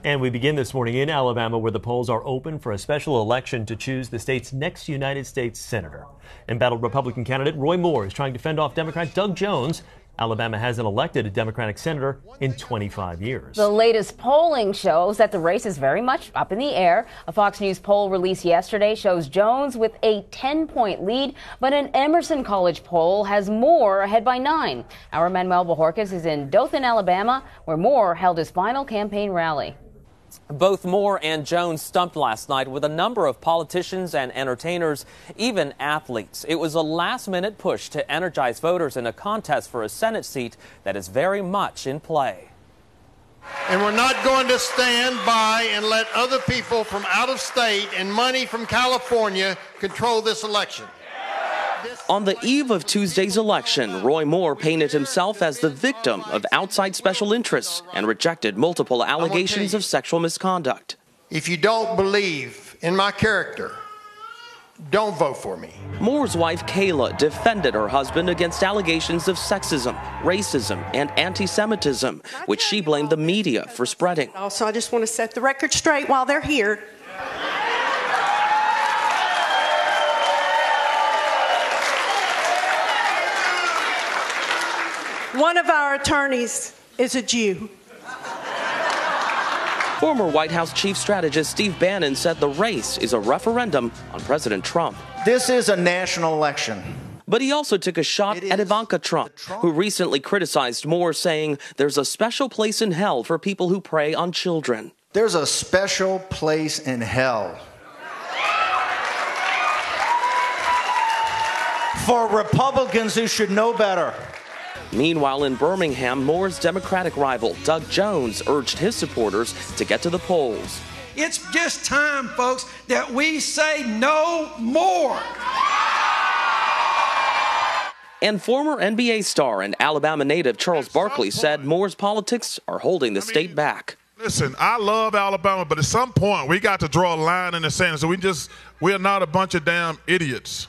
And we begin this morning in Alabama, where the polls are open for a special election to choose the state's next United States Senator. Embattled Republican candidate Roy Moore is trying to fend off Democrat Doug Jones. Alabama hasn't elected a Democratic senator in 25 years. The latest polling shows that the race is very much up in the air. A Fox News poll released yesterday shows Jones with a 10-point lead, but an Emerson College poll has Moore ahead by 9. Our Manuel Bojorquez is in Dothan, Alabama, where Moore held his final campaign rally. Both Moore and Jones stumped last night with a number of politicians and entertainers, even athletes. It was a last-minute push to energize voters in a contest for a Senate seat that is very much in play. And we're not going to stand by and let other people from out of state and money from California control this election. On the eve of Tuesday's election, Roy Moore painted himself as the victim of outside special interests and rejected multiple allegations of sexual misconduct. If you don't believe in my character, don't vote for me. Moore's wife, Kayla, defended her husband against allegations of sexism, racism, and anti-Semitism, which she blamed the media for spreading. Also, I just want to set the record straight while they're here. One of our attorneys is a Jew. Former White House chief strategist Steve Bannon said the race is a referendum on President Trump. This is a national election. But he also took a shot at Ivanka Trump, who recently criticized Moore, saying there's a special place in hell for people who prey on children. There's a special place in hell for Republicans who should know better. Meanwhile, in Birmingham, Moore's Democratic rival, Doug Jones, urged his supporters to get to the polls. It's just time, folks, that we say no more. And former NBA star and Alabama native Charles Barkley said Moore's politics are holding the state back. Listen, I love Alabama, but at some point we got to draw a line in the sand. So we're not a bunch of damn idiots.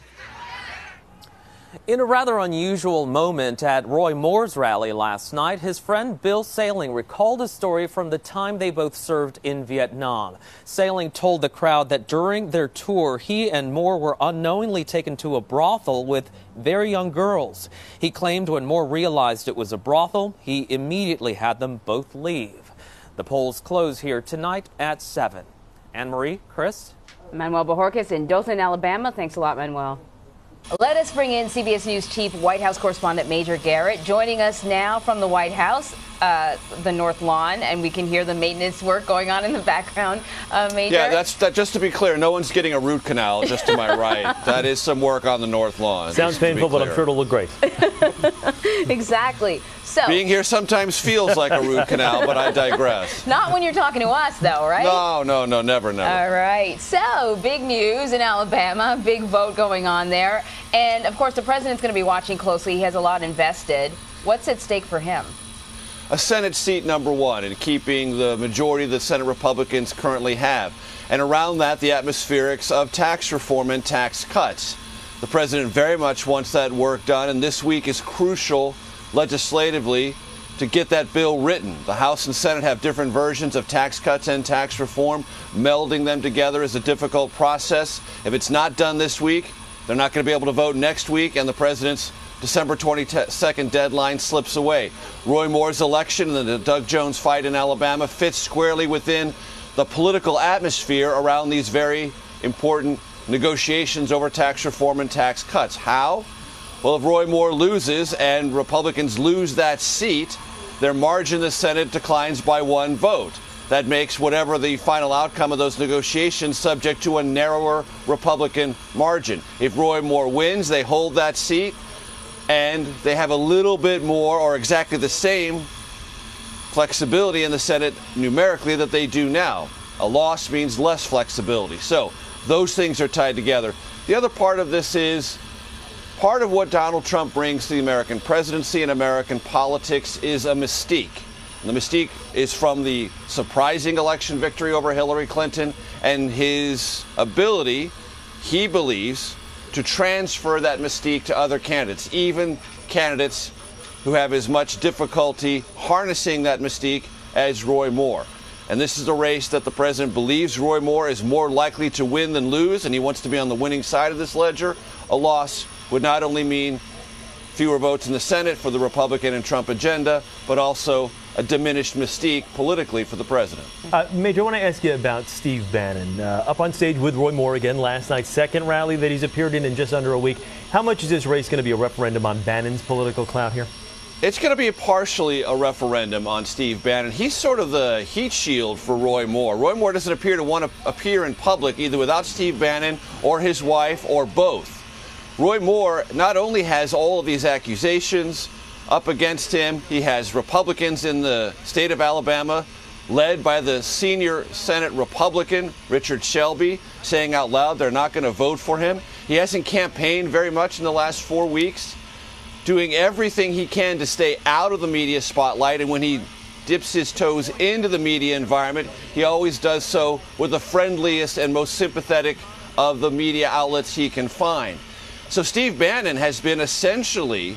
In a rather unusual moment at Roy Moore's rally last night, his friend Bill Sailing recalled a story from the time they both served in Vietnam. Sailing told the crowd that during their tour, he and Moore were unknowingly taken to a brothel with very young girls. He claimed when Moore realized it was a brothel, he immediately had them both leave. The polls close here tonight at 7. Anne-Marie, Chris? Manuel Bojorquez in Dothan, Alabama. Thanks a lot, Manuel. Let us bring in CBS News Chief White House correspondent Major Garrett, joining us now from the White House, the North Lawn, and we can hear the maintenance work going on in the background. Major? Yeah, that's just to be clear, no one's getting a root canal just to my right. That is some work on the North Lawn. Sounds painful, but I'm sure it'll look great. Exactly. So being here sometimes feels like a root canal, but I digress. Not when you're talking to us, though, right? No, never. All right. So, big news in Alabama, big vote going on there. And, of course, the president's going to be watching closely. He has a lot invested. What's at stake for him? A Senate seat #1 in keeping the majority the Senate Republicans currently have. And around that, the atmospherics of tax reform and tax cuts. The president very much wants that work done, and this week is crucial legislatively to get that bill written. The House and Senate have different versions of tax cuts and tax reform. Melding them together is a difficult process. If it's not done this week, they're not going to be able to vote next week, and the president's December 22nd deadline slips away. Roy Moore's election and the Doug Jones fight in Alabama fits squarely within the political atmosphere around these very important negotiations over tax reform and tax cuts. How? Well, if Roy Moore loses and Republicans lose that seat, their margin in the Senate declines by 1 vote. That makes whatever the final outcome of those negotiations subject to a narrower Republican margin. If Roy Moore wins, they hold that seat, and they have a little bit more or exactly the same flexibility in the Senate numerically that they do now. A loss means less flexibility. So those things are tied together. The other part of this is part of what Donald Trump brings to the American presidency and American politics is a mystique. And the mystique is from the surprising election victory over Hillary Clinton and his ability, he believes, to transfer that mystique to other candidates, even candidates who have as much difficulty harnessing that mystique as Roy Moore. And this is a race that the president believes Roy Moore is more likely to win than lose, and he wants to be on the winning side of this ledger. A loss would not only mean fewer votes in the Senate for the Republican and Trump agenda, but also a diminished mystique politically for the president. Major, I want to ask you about Steve Bannon. Up on stage with Roy Moore again last night, second rally that he's appeared in just under a week. How much is this race going to be a referendum on Bannon's political clout here? It's going to be partially a referendum on Steve Bannon. He's sort of the heat shield for Roy Moore. Roy Moore doesn't appear to want to appear in public either without Steve Bannon or his wife or both. Roy Moore not only has all of these accusations up against him, he has Republicans in the state of Alabama, led by the senior Senate Republican, Richard Shelby, saying out loud they're not going to vote for him. He hasn't campaigned very much in the last 4 weeks, doing everything he can to stay out of the media spotlight. And when he dips his toes into the media environment, he always does so with the friendliest and most sympathetic of the media outlets he can find. So Steve Bannon has been essentially,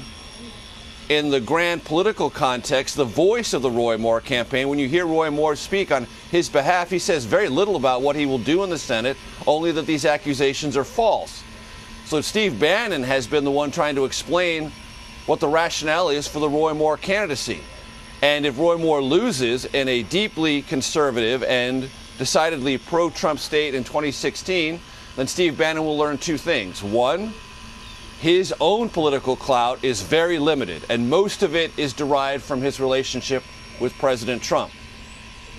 in the grand political context, the voice of the Roy Moore campaign. When you hear Roy Moore speak on his behalf, he says very little about what he will do in the Senate, only that these accusations are false. So Steve Bannon has been the one trying to explain what the rationale is for the Roy Moore candidacy. And if Roy Moore loses in a deeply conservative and decidedly pro-Trump state in 2016, then Steve Bannon will learn two things. One, his own political clout is very limited, and most of it is derived from his relationship with President Trump.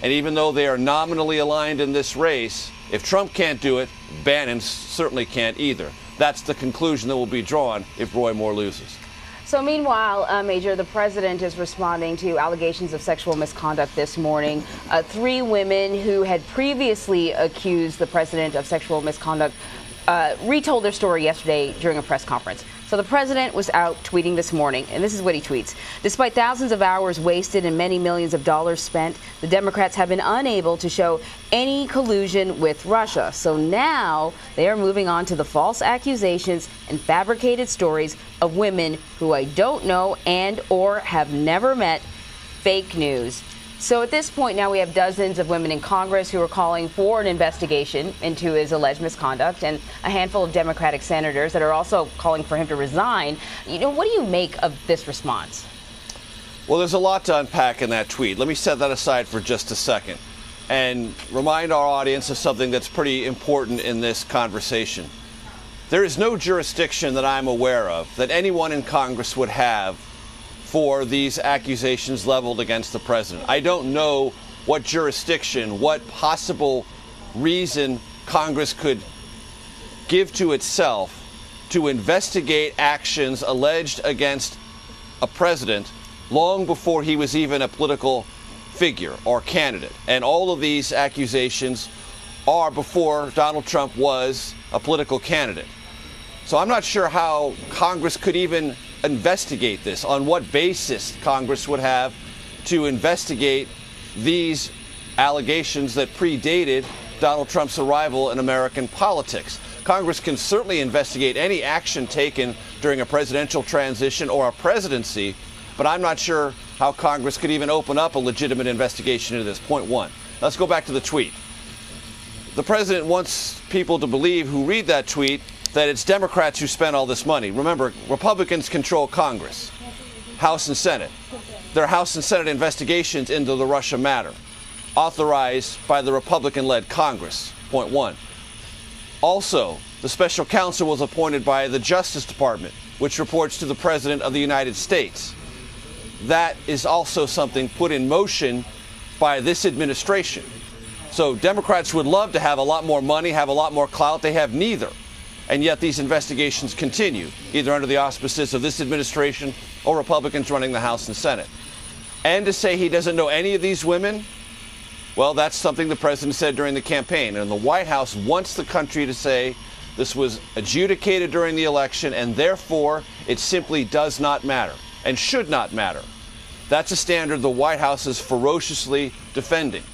And even though they are nominally aligned in this race, if Trump can't do it, Bannon certainly can't either. That's the conclusion that will be drawn if Roy Moore loses. So meanwhile, Major, the president is responding to allegations of sexual misconduct this morning. 3 women who had previously accused the president of sexual misconduct retold their story yesterday during a press conference. So the president was out tweeting this morning, and this is what he tweets. Despite thousands of hours wasted and many millions of dollars spent, the Democrats have been unable to show any collusion with Russia. So now they are moving on to the false accusations and fabricated stories of women who I don't know and or have never met. Fake news. So at this point now we have dozens of women in Congress who are calling for an investigation into his alleged misconduct, and a handful of Democratic senators that are also calling for him to resign. You know, what do you make of this response? Well, there's a lot to unpack in that tweet. Let me set that aside for just a second and remind our audience of something that's pretty important in this conversation. There is no jurisdiction that I'm aware of that anyone in Congress would have for these accusations leveled against the president. I don't know what jurisdiction, what possible reason Congress could give to itself to investigate actions alleged against a president long before he was even a political figure or candidate. And all of these accusations are before Donald Trump was a political candidate. So I'm not sure how Congress could even investigate this, on what basis Congress would have to investigate these allegations that predated Donald Trump's arrival in American politics. Congress can certainly investigate any action taken during a presidential transition or a presidency, but I'm not sure how Congress could even open up a legitimate investigation into this. Point one. Let's go back to the tweet. The president wants people to believe who read that tweet that it's Democrats who spent all this money. Remember, Republicans control Congress, House and Senate. There are House and Senate investigations into the Russia matter, authorized by the Republican-led Congress. Point one. Also, the special counsel was appointed by the Justice Department, which reports to the President of the United States. That is also something put in motion by this administration. So Democrats would love to have a lot more money, have a lot more clout. They have neither. And yet these investigations continue, either under the auspices of this administration or Republicans running the House and Senate. And to say he doesn't know any of these women, well, that's something the president said during the campaign. And the White House wants the country to say this was adjudicated during the election, and therefore it simply does not matter and should not matter. That's a standard the White House is ferociously defending.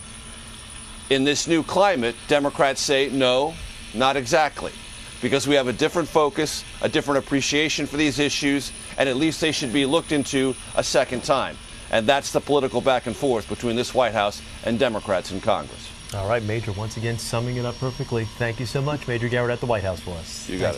In this new climate, Democrats say, no, not exactly, because we have a different focus, a different appreciation for these issues, and at least they should be looked into a second time. And that's the political back and forth between this White House and Democrats in Congress. All right, Major, once again, summing it up perfectly. Thank you so much, Major Garrett at the White House for us. You got it.